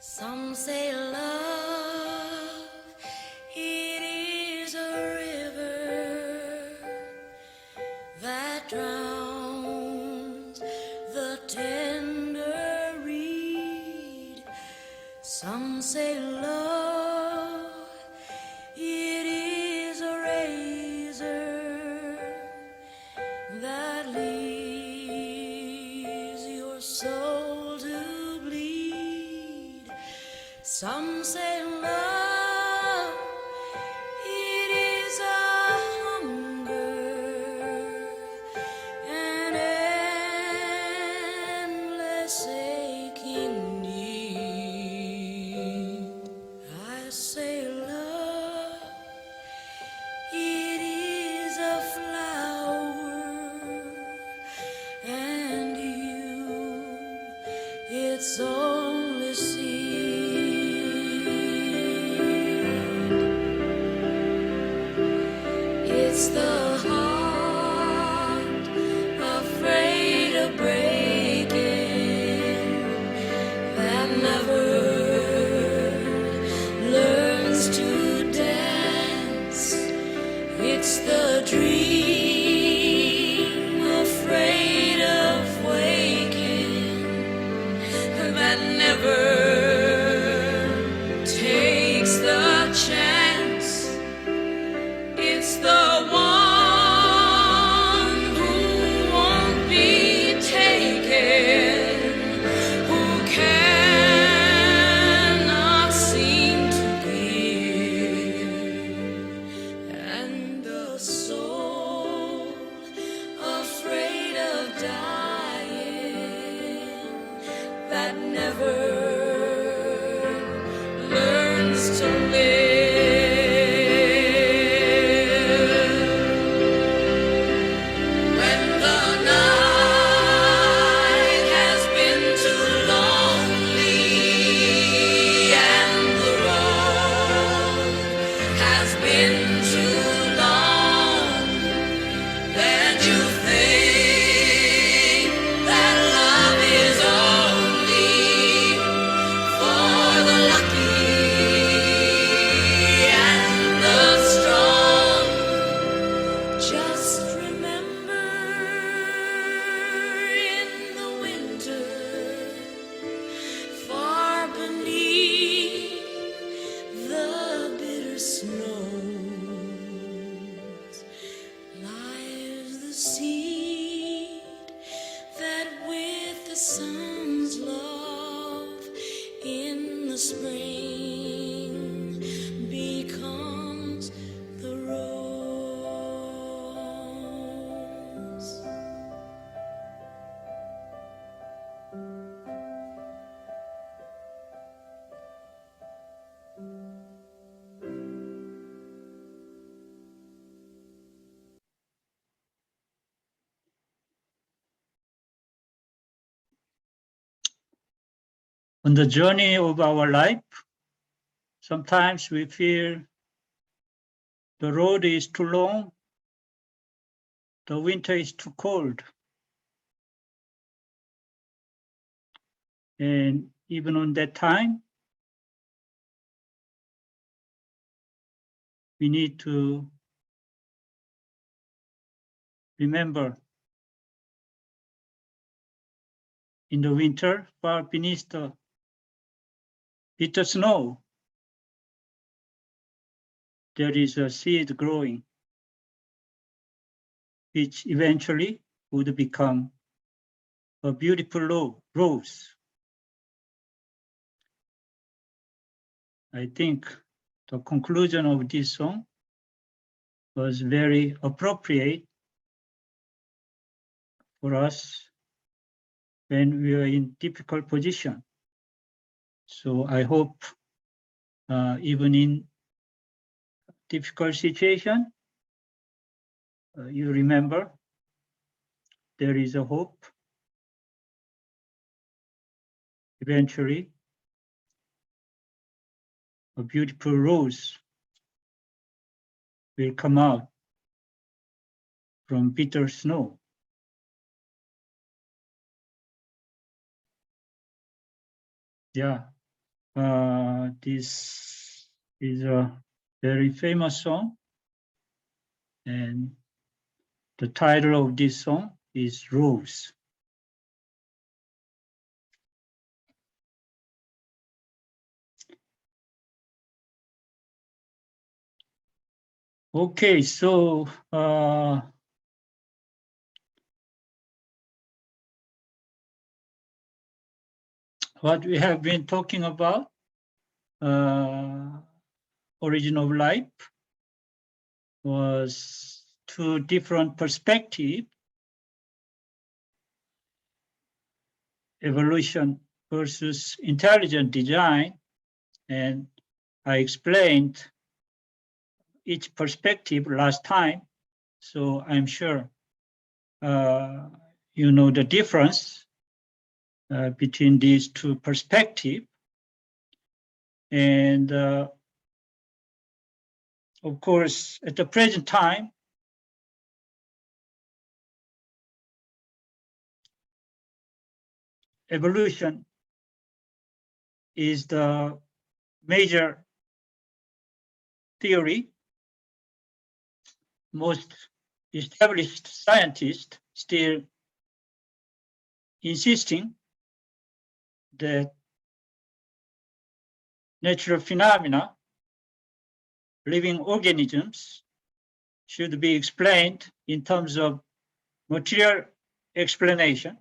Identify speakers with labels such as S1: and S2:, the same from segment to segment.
S1: Some say love, it is a river that drowns the tender reed. Some say love, it is a razor that leaves your soul to bleed. Some say love, it is a hunger, an endless aching need. I say love, it is a flower, and you, its only seed. It's the heart afraid of breaking that never learns to dance. It's the dream afraid of waking that never takes the chance. It's the one who won't be taken, who cannot seem to give, and the soul afraid of dying that never learns to live. When the night has been too lonely and the road has been too long, then you think that love is only for the lucky and the strong. Just remember, in the winter, far beneath the bitter snows, lies the seed that with the sun's love in the spring becomes the rose.
S2: On the journey of our life, sometimes we feel the road is too long, the winter is too cold. And even on that time, we need to remember, in the winter, far beneath the bitter snow, there is a seed growing, which eventually would become a beautiful rose. I think the conclusion of this song was very appropriate for us when we are in difficult position. So I hope even in difficult situation, you remember there is a hope. Eventually, a beautiful rose will come out from bitter snow. Yeah, This is a very famous song, and the title of this song is Rose. Okay, so what we have been talking about, origin of life, was two different perspectives, evolution versus intelligent design, and I explained each perspective last time, so I'm sure you know the difference between these two perspectives. And of course, at the present time, evolution is the major theory. Most established scientists still insisting that natural phenomena, living organisms, should be explained in terms of material explanation.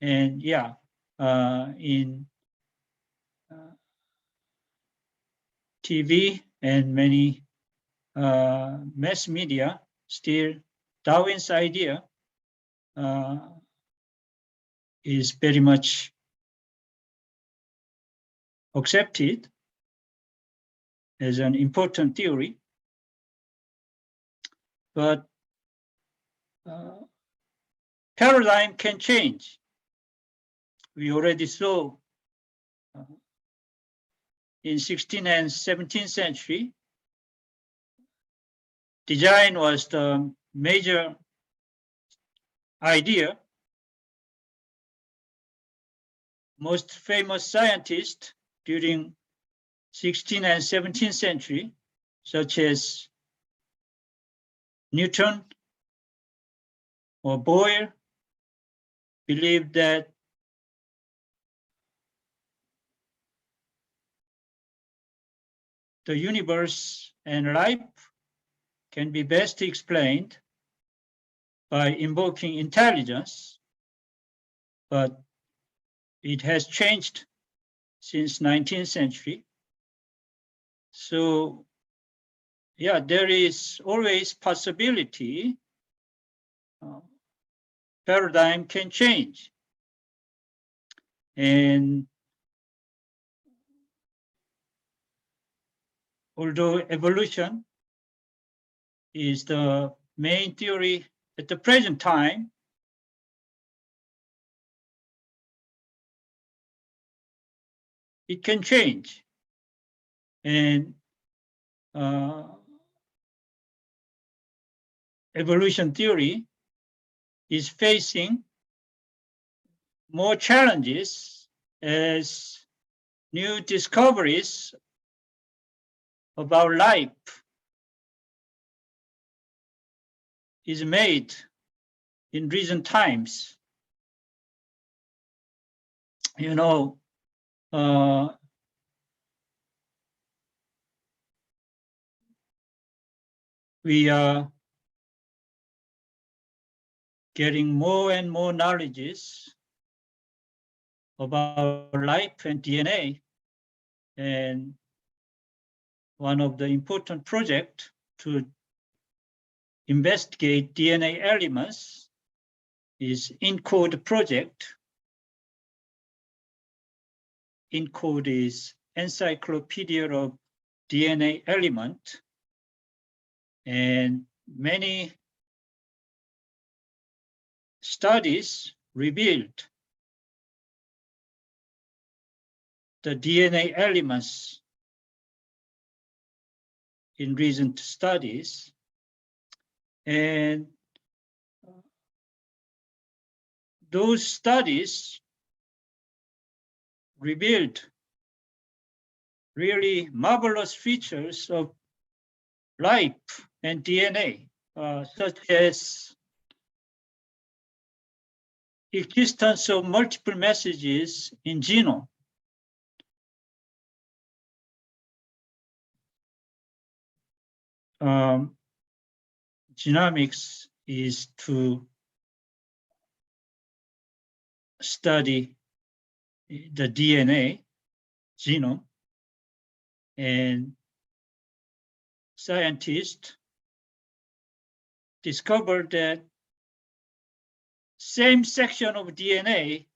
S2: And yeah, in TV and many mass media, still Darwin's idea is very much accepted as an important theory. But paradigm can change. We already saw in 16th and 17th century, design was the major idea. Most famous scientists during 16th and 17th century, such as Newton or Boyle, believed that the universe and life can be best explained by invoking intelligence, but it has changed since 19th century. So yeah, there is always possibility paradigm can change. And although evolution is the main theory at the present time, it can change. And evolution theory is facing more challenges as new discoveries about life is made in recent times. You know, we are getting more and more knowledges about life and DNA. And one of the important projects to investigate DNA elements is ENCODE project. ENCODE is Encyclopedia of DNA Element, and many studies revealed the DNA elements in recent studies, and those studies revealed really marvelous features of life and DNA, such as existence of multiple messages in genome. Genomics is to study the DNA, genome, and scientists discovered that same section of DNA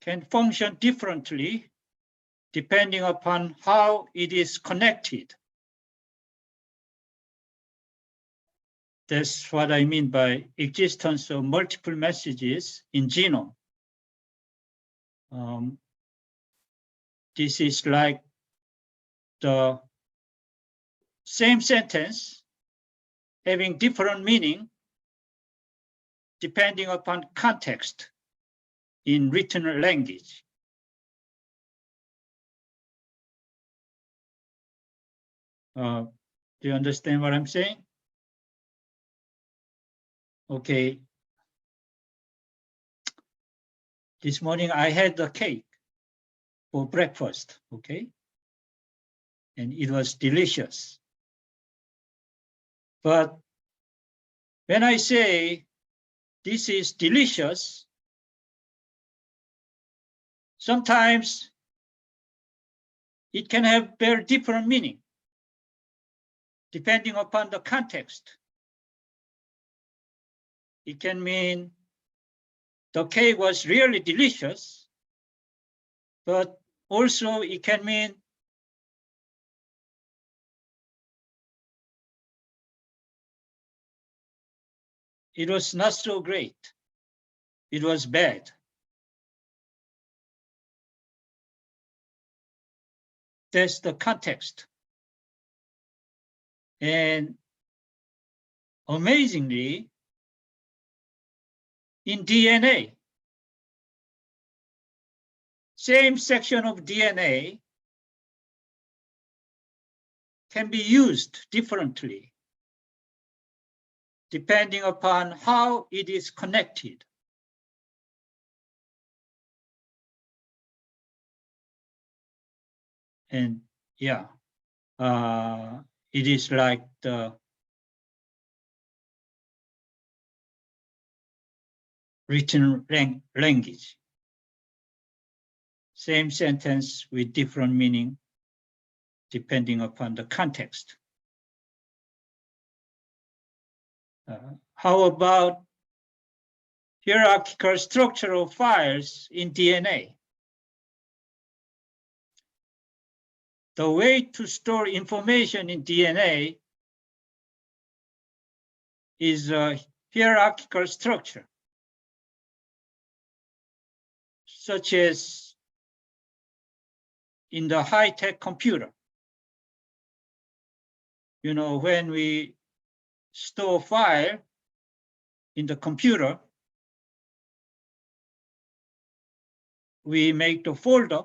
S2: can function differently depending upon how it is connected. That's what I mean by existence of multiple messages in genome. This is like the same sentence having different meaning depending upon context in written language. Do you understand what I'm saying? Okay. This morning I had a cake for breakfast, okay? And it was delicious. But when I say this is delicious, sometimes it can have very different meaning depending upon the context. It can mean the cake was really delicious, but also it can mean it was not so great. It was bad. That's the context. And amazingly, in DNA, same section of DNA can be used differently depending upon how it is connected. And yeah, it is like the written language. Same sentence with different meaning depending upon the context. How about hierarchical structure of files in DNA? The way to store information in DNA is a hierarchical structure, such as in the high-tech computer. You know, when we store file in the computer, we make the folder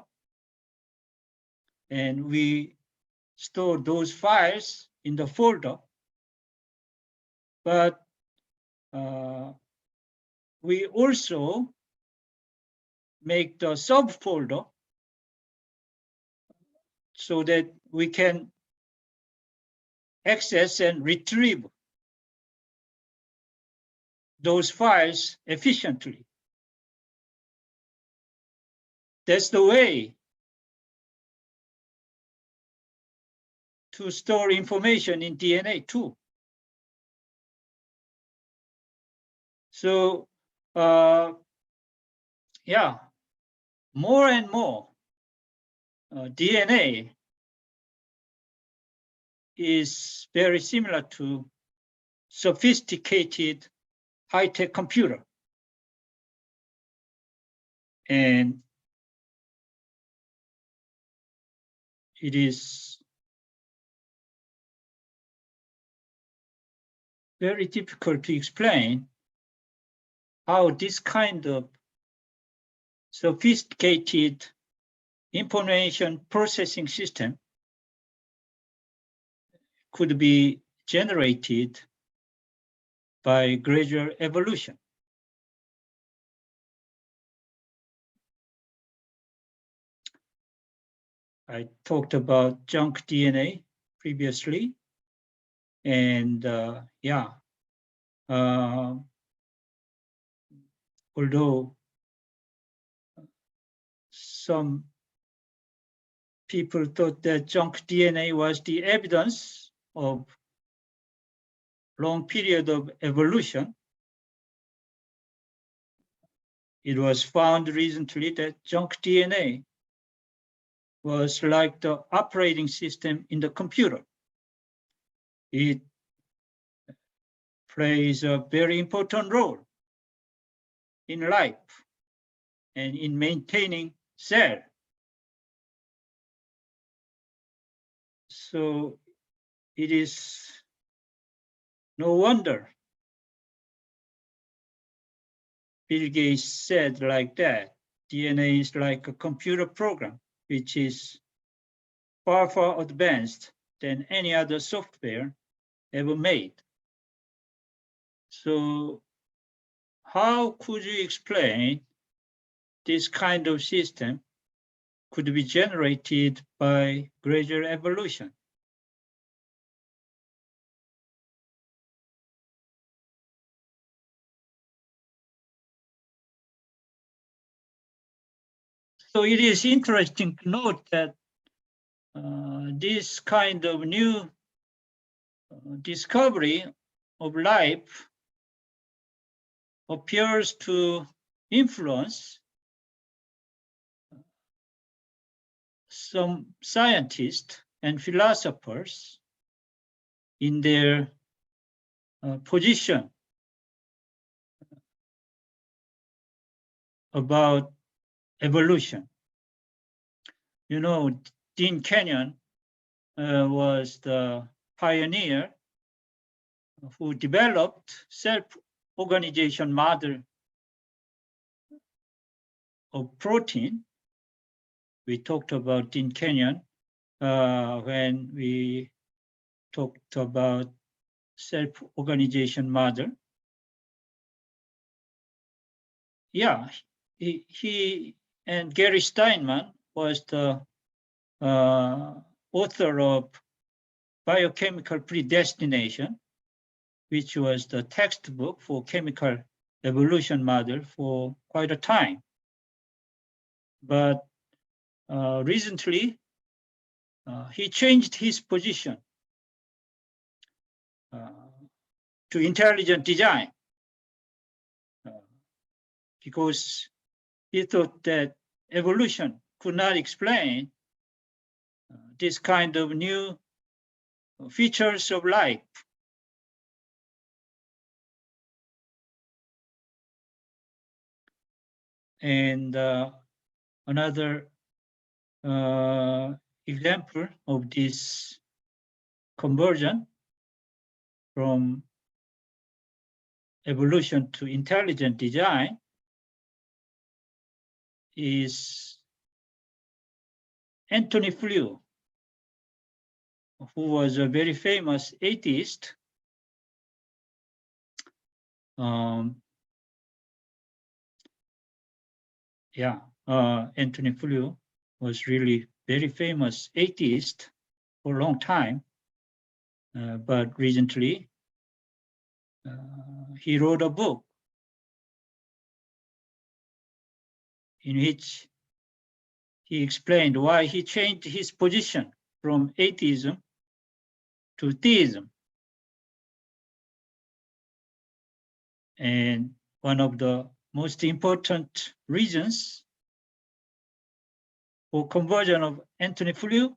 S2: and we store those files in the folder. But we also make the subfolder so that we can access and retrieve those files efficiently. That's the way to store information in DNA too. So, yeah, more and more DNA is very similar to sophisticated high-tech computer. And it is very difficult to explain how this kind of sophisticated information processing system could be generated by gradual evolution. I talked about junk DNA previously, and although some people thought that junk DNA was the evidence of long period of evolution, it was found recently that junk DNA was like the operating system in the computer. It plays a very important role in life and in maintaining cell. So it is no wonder Bill Gates said like that, DNA is like a computer program, which is far, far advanced than any other software ever made. So how could you explain this kind of system could be generated by gradual evolution? So it is interesting to note that this kind of new discovery of life appears to influence some scientists and philosophers in their position about evolution. You know, Dean Kenyon was the pioneer who developed self-organization model of protein. We talked about Dean Kenyon when we talked about self-organization model. Yeah, he and Gary Steinman was the author of Biochemical Predestination, which was the textbook for chemical evolution model for quite a time. But recently, he changed his position to intelligent design because he thought that evolution could not explain this kind of new features of life. And another example of this conversion from evolution to intelligent design is Antony Flew, who was a very famous atheist. Antony Flew was really very famous atheist for a long time, but recently he wrote a book in which he explained why he changed his position from atheism to theism. And one of the most important reasons for conversion of Antony Flew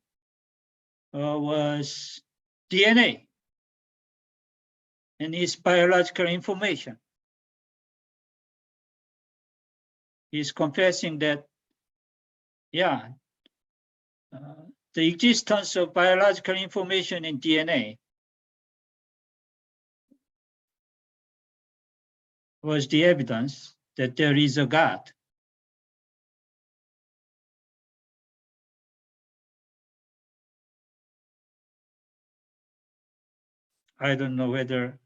S2: was DNA and its biological information. He's confessing that, the existence of biological information in DNA was the evidence that there is a God. I don't know whether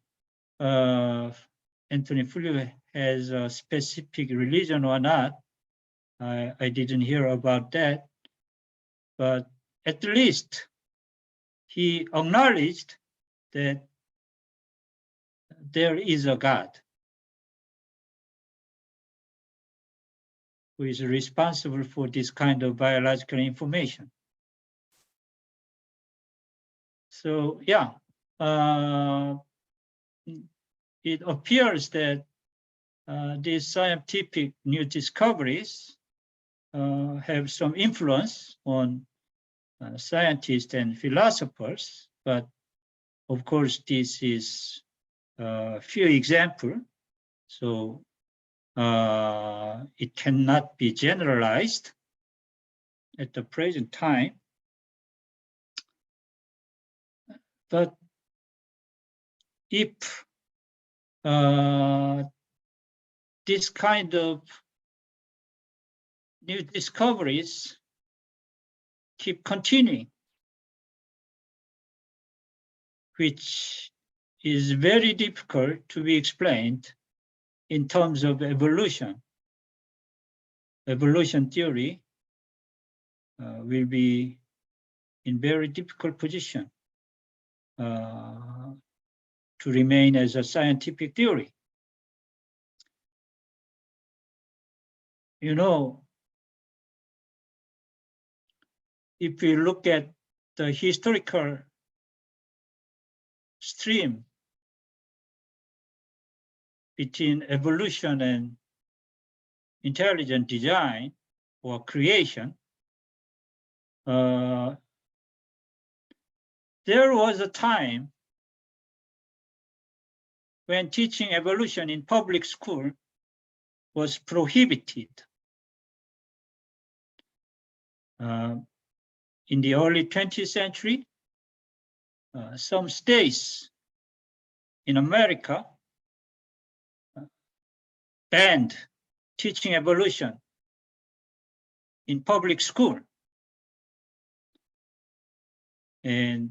S2: Anthony Flew has a specific religion or not. I didn't hear about that, but at least he acknowledged that there is a God who is responsible for this kind of biological information. So yeah, it appears that these scientific new discoveries have some influence on scientists and philosophers, but of course this is a few examples, so it cannot be generalized at the present time. But if this kind of new discoveries keep continuing, which is very difficult to be explained in terms of evolution. Evolution theory will be in very difficult position to remain as a scientific theory. You know, if we look at the historical stream between evolution and intelligent design or creation, there was a time when teaching evolution in public school was prohibited. In the early 20th century, some states in America banned teaching evolution in public school. And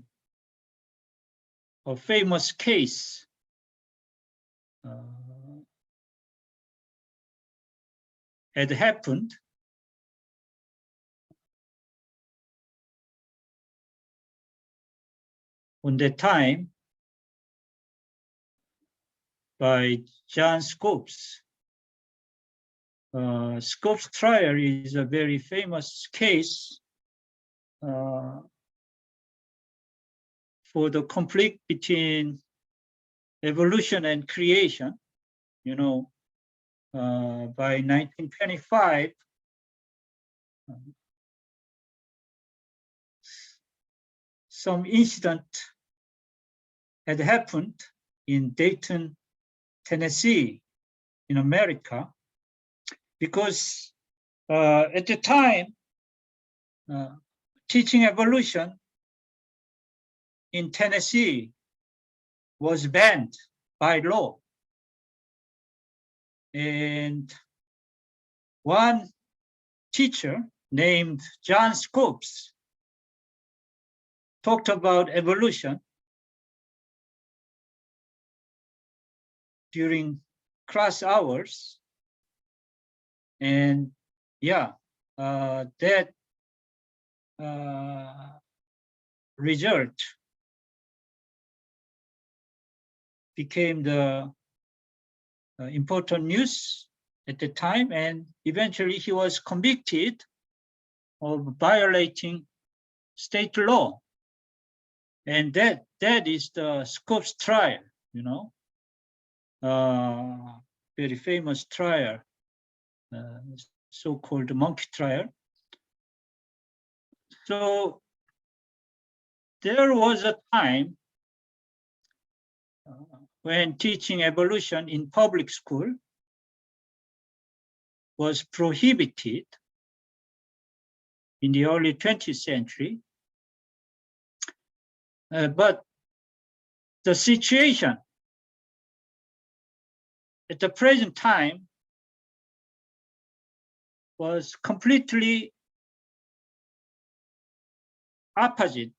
S2: a famous case had happened on that time by John Scopes. Scopes trial is a very famous case for the conflict between evolution and creation. You know, by 1925, some incident had happened in Dayton, Tennessee, in America, because at the time, teaching evolution in Tennessee was banned by law. And one teacher named John Scopes talked about evolution during class hours. And yeah, that result became the important news at the time, and eventually he was convicted of violating state law. And that is the Scopes trial, you know, very famous trial, so-called monkey trial. So there was a time when teaching evolution in public school was prohibited in the early 20th century. But the situation at the present time was completely opposite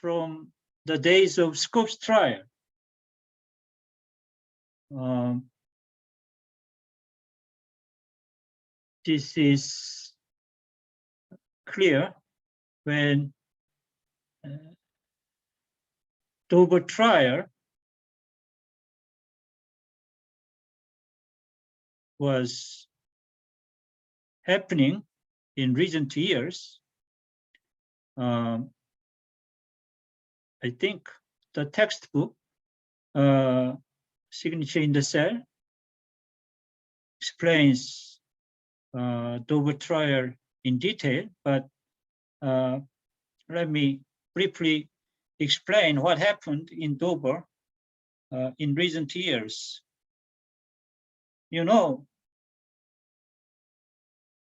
S2: from the days of Scopes trial. This is clear when Dover trial was happening in recent years. I think the textbook, Signature in the Cell, explains Dover trial in detail, but let me briefly explain what happened in Dover in recent years. You know,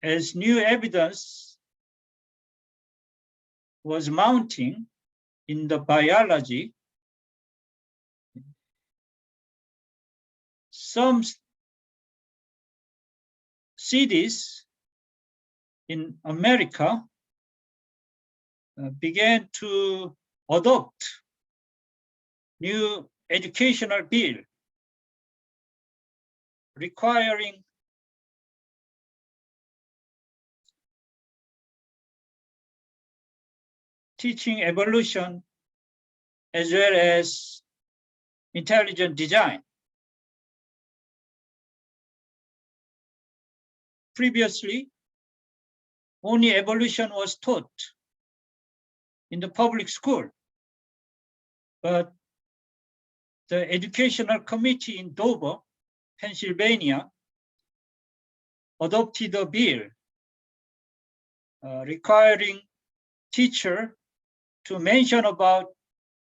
S2: as new evidence was mounting in the biology, some cities in America began to adopt new educational bill requiring teaching evolution as well as intelligent design. Previously, only evolution was taught in the public school, but the educational committee in Dover, Pennsylvania, adopted a bill requiring teacher to mention about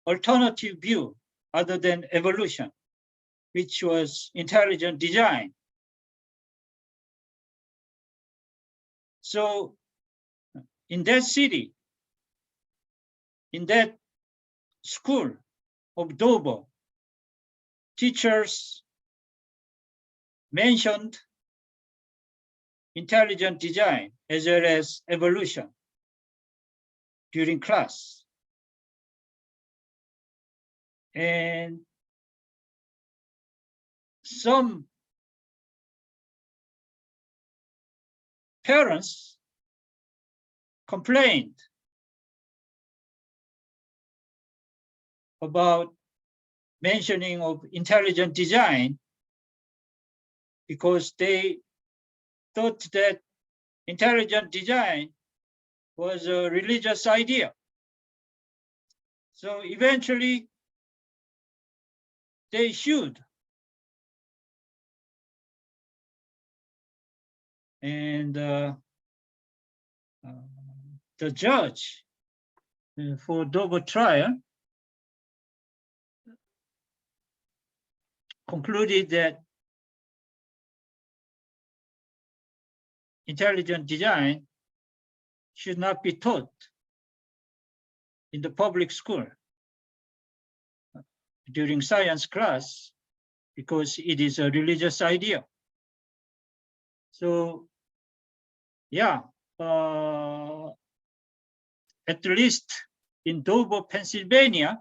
S2: alternative view other than evolution, which was intelligent design. So in that city, in that school of Dover, teachers mentioned intelligent design as well as evolution during class. And some parents complained about mentioning of intelligent design because they thought that intelligent design was a religious idea. So eventually they sued. And the judge for Dover trial concluded that intelligent design should not be taught in the public school during science class because it is a religious idea. So, yeah, at least in Dover, Pennsylvania,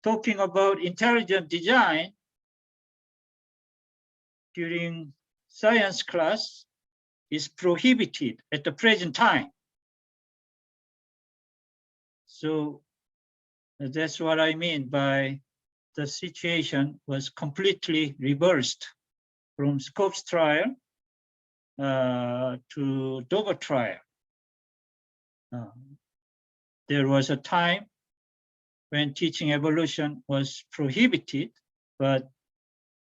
S2: talking about intelligent design during science class is prohibited at the present time. So that's what I mean by the situation was completely reversed from Scopes trial to Dover trial. There was a time when teaching evolution was prohibited, but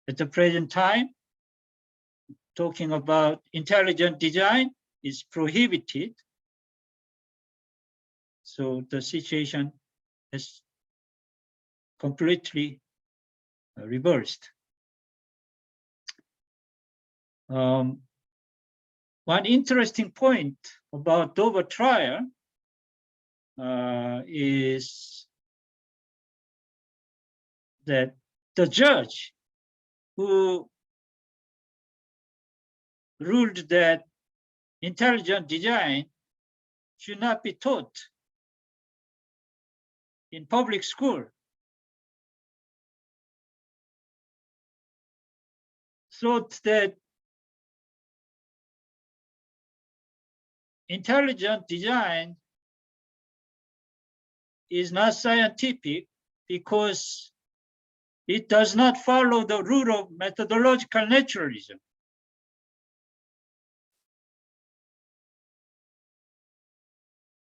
S2: at the present time, talking about intelligent design is prohibited. So the situation is completely reversed. One interesting point about Dover trial is that the judge who ruled that intelligent design should not be taught in public school. Thought that intelligent design is not scientific because it does not follow the rule of methodological naturalism.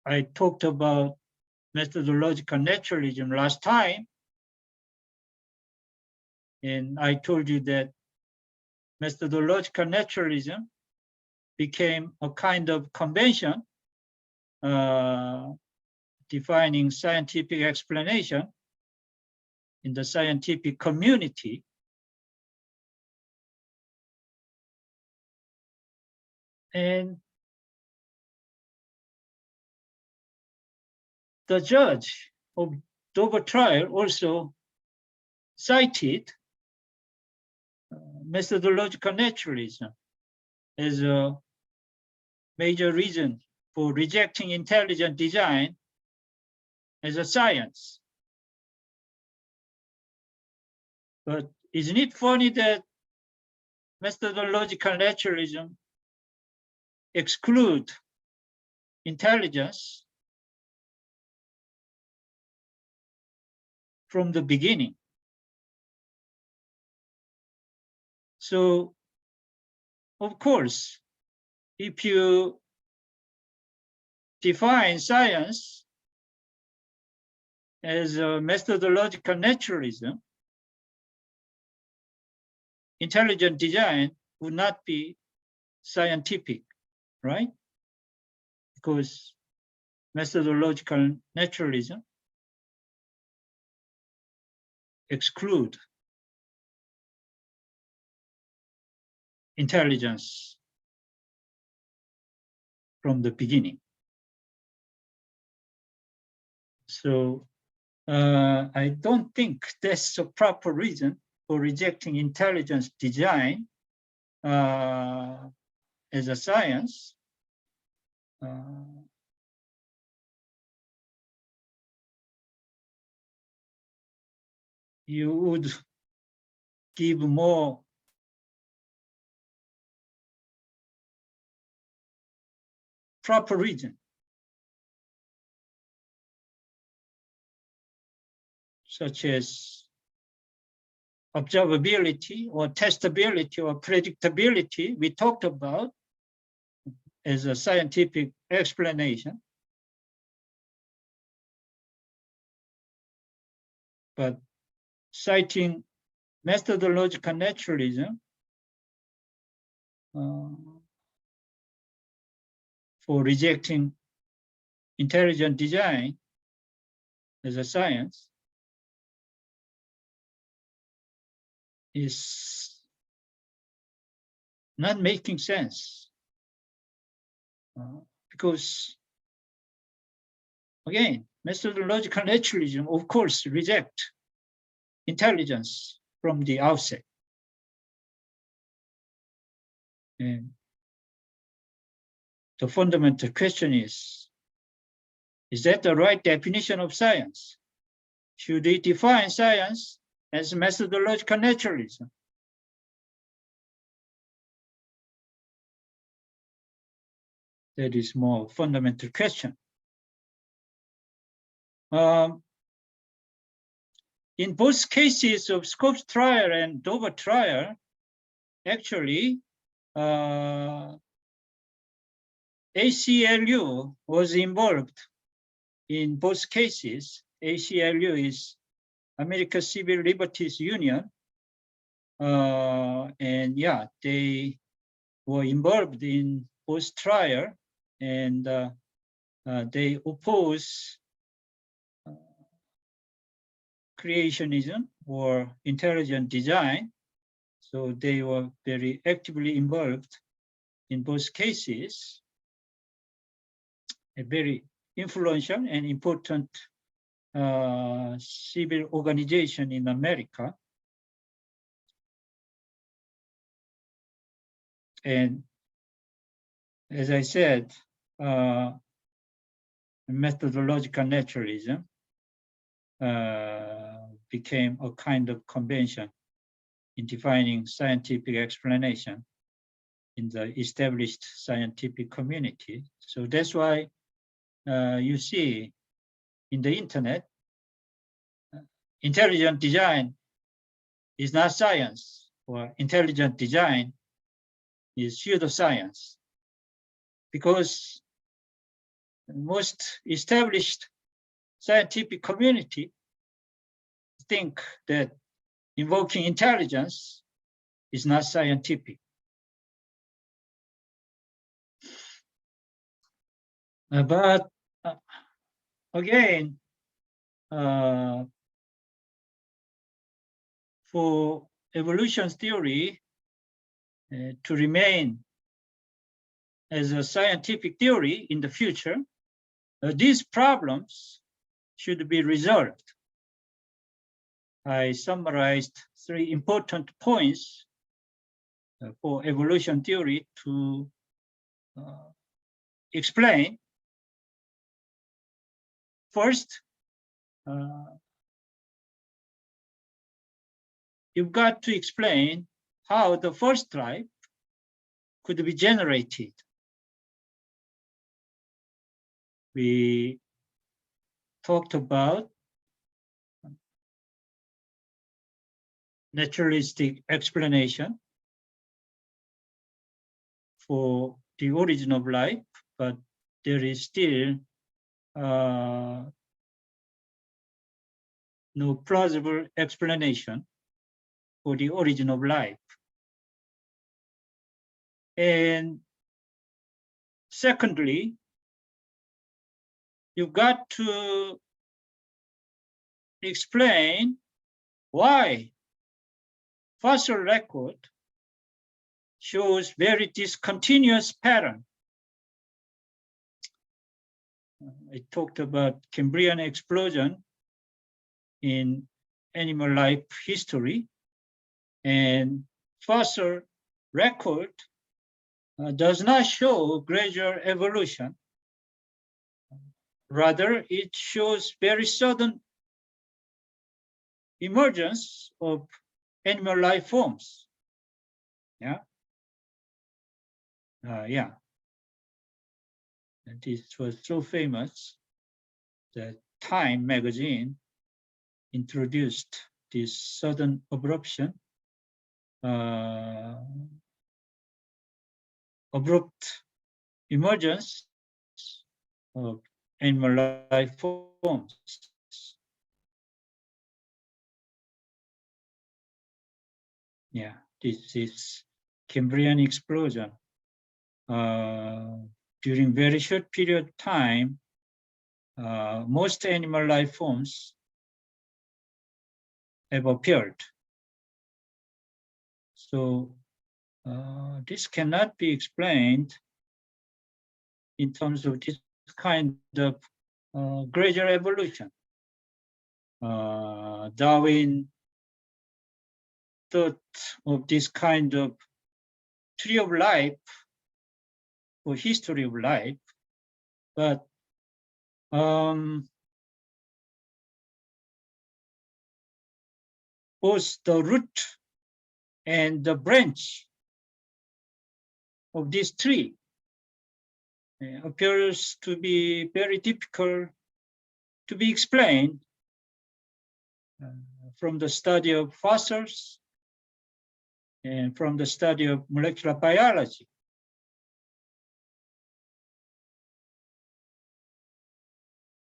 S2: I talked about methodological naturalism last time, and I told you that methodological naturalism became a kind of convention defining scientific explanation in the scientific community. And the judge of Dover trial also cited methodological naturalism as a major reason for rejecting intelligent design as a science. But isn't it funny that methodological naturalism exclude intelligence from the beginning? So, of course, if you define science as a methodological naturalism, intelligent design would not be scientific, right? Because methodological naturalism exclude intelligence from the beginning. So I don't think that's a proper reason for rejecting intelligence design as a science. You would give more proper reason, such as observability or testability or predictability we talked about as a scientific explanation. But citing methodological naturalism for rejecting intelligent design as a science is not making sense. Because, again, methodological naturalism, of course, reject intelligence from the outset. And the fundamental question is that the right definition of science? Should we define science as methodological naturalism? That is more fundamental question. In both cases of Scopes trial and Dover trial, actually, ACLU was involved in both cases. ACLU is American Civil Liberties Union. And yeah, they were involved in both trial, and they oppose creationism or intelligent design. So they were very actively involved in both cases. A very influential and important civil organization in America. And as I said, methodological naturalism became a kind of convention in defining scientific explanation in the established scientific community. So that's why you see in the internet, intelligent design is not science, or intelligent design is pseudoscience, because most established scientific community think that invoking intelligence is not scientific. But again, for evolution theory to remain as a scientific theory in the future, these problems should be resolved. I summarized 3 important points for evolution theory to explain. First, you've got to explain how the first life could be generated. We talked about naturalistic explanation for the origin of life, but there is still no plausible explanation for the origin of life. And secondly, you've got to explain why fossil record shows very discontinuous pattern. I talked about Cambrian explosion in animal life history, and fossil record does not show gradual evolution. Rather, it shows very sudden emergence of animal life forms. Yeah. And this was so famous that Time magazine introduced this sudden abruption, abrupt emergence of animal life forms. Yeah, this is Cambrian explosion. During very short period of time, most animal life forms have appeared. So this cannot be explained in terms of this kind of gradual evolution. Darwin thought of this kind of tree of life or history of life, but both the root and the branch of this tree appears to be very difficult to be explained from the study of fossils and from the study of molecular biology.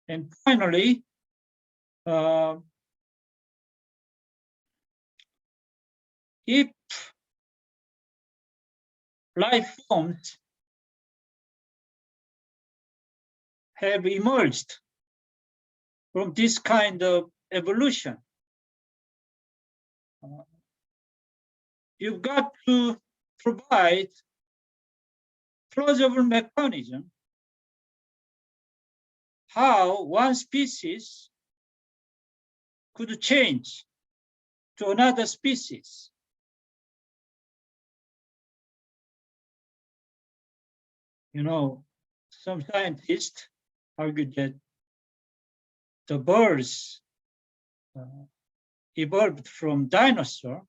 S2: And finally, if life forms have emerged from this kind of evolution, you've got to provide plausible mechanism how one species could change to another species. You know, some scientists argue that the birds evolved from dinosaur.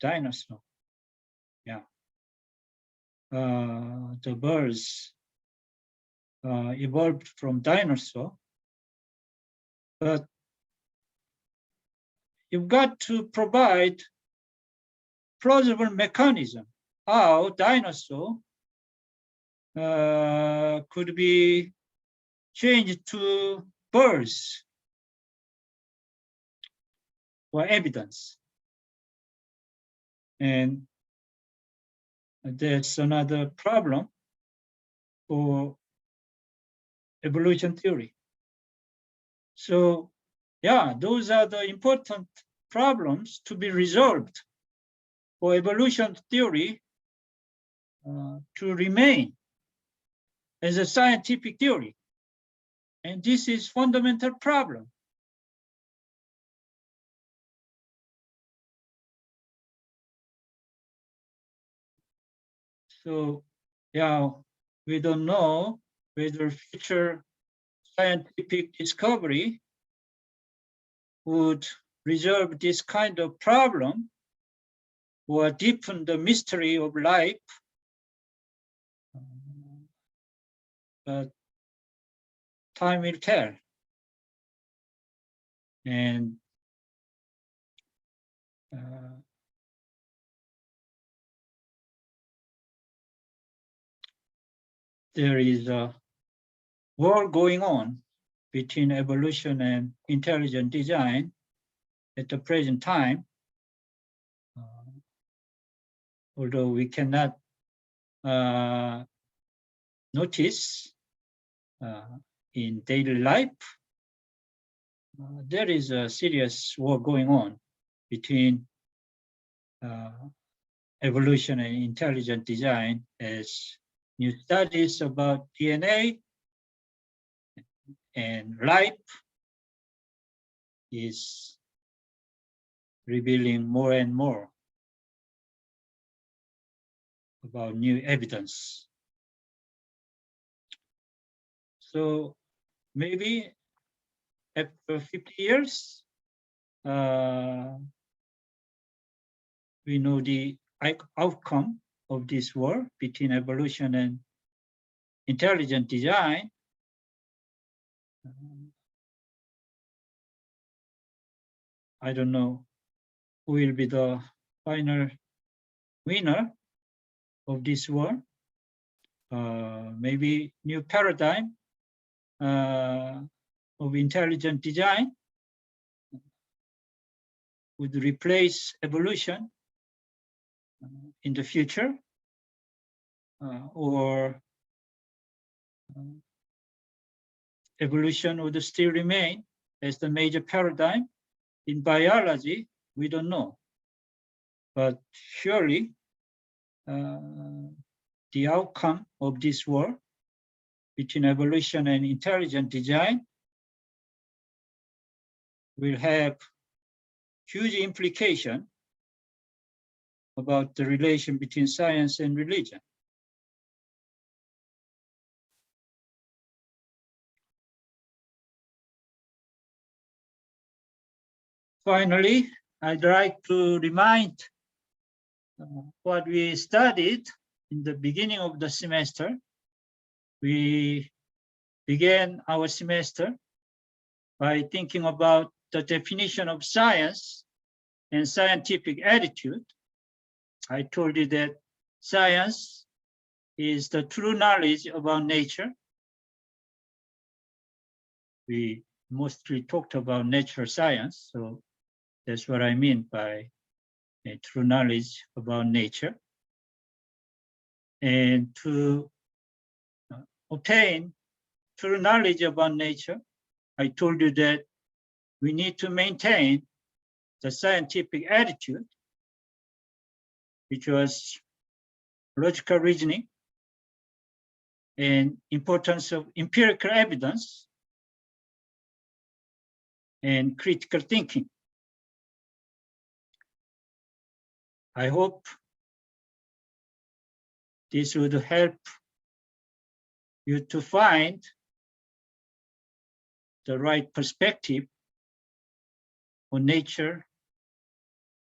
S2: Dinosaur, yeah. The birds evolved from dinosaur, but you've got to provide plausible mechanism how dinosaur could be changed to birds for evidence. And that's another problem for evolution theory. So, yeah, those are the important problems to be resolved for evolution theory to remain as a scientific theory. And this is fundamental problem. So, yeah, we don't know whether future scientific discovery would resolve this kind of problem or deepen the mystery of life. But time will tell. And there is a war going on between evolution and intelligent design at the present time. Although we cannot notice in daily life, there is a serious war going on between evolution and intelligent design, as new studies about DNA and life is revealing more and more about new evidence. So maybe after 50 years, we know the outcome of this war between evolution and intelligent design. I don't know who will be the final winner of this war. Maybe new paradigm of intelligent design would replace evolution in the future, or evolution would still remain as the major paradigm. In biology, we don't know, but surely the outcome of this war between evolution and intelligent design will have huge implication about the relation between science and religion. Finally, I'd like to remind what we studied in the beginning of the semester. We began our semester by thinking about the definition of science and scientific attitude. I told you that science is the true knowledge about nature. We mostly talked about natural science, so that's what I mean by a true knowledge about nature. And to obtain true knowledge about nature, I told you that we need to maintain the scientific attitude, which was logical reasoning and importance of empirical evidence and critical thinking. I hope this would help you to find the right perspective on nature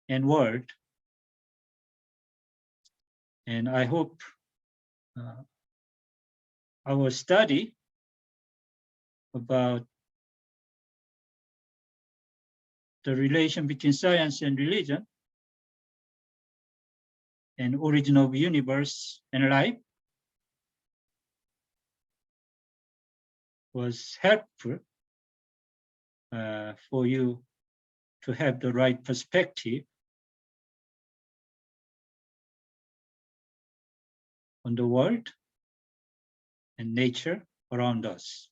S2: and world. And I hope our study about the relation between science and religion and origin of universe and life was helpful for you to have the right perspective on the world and nature around us.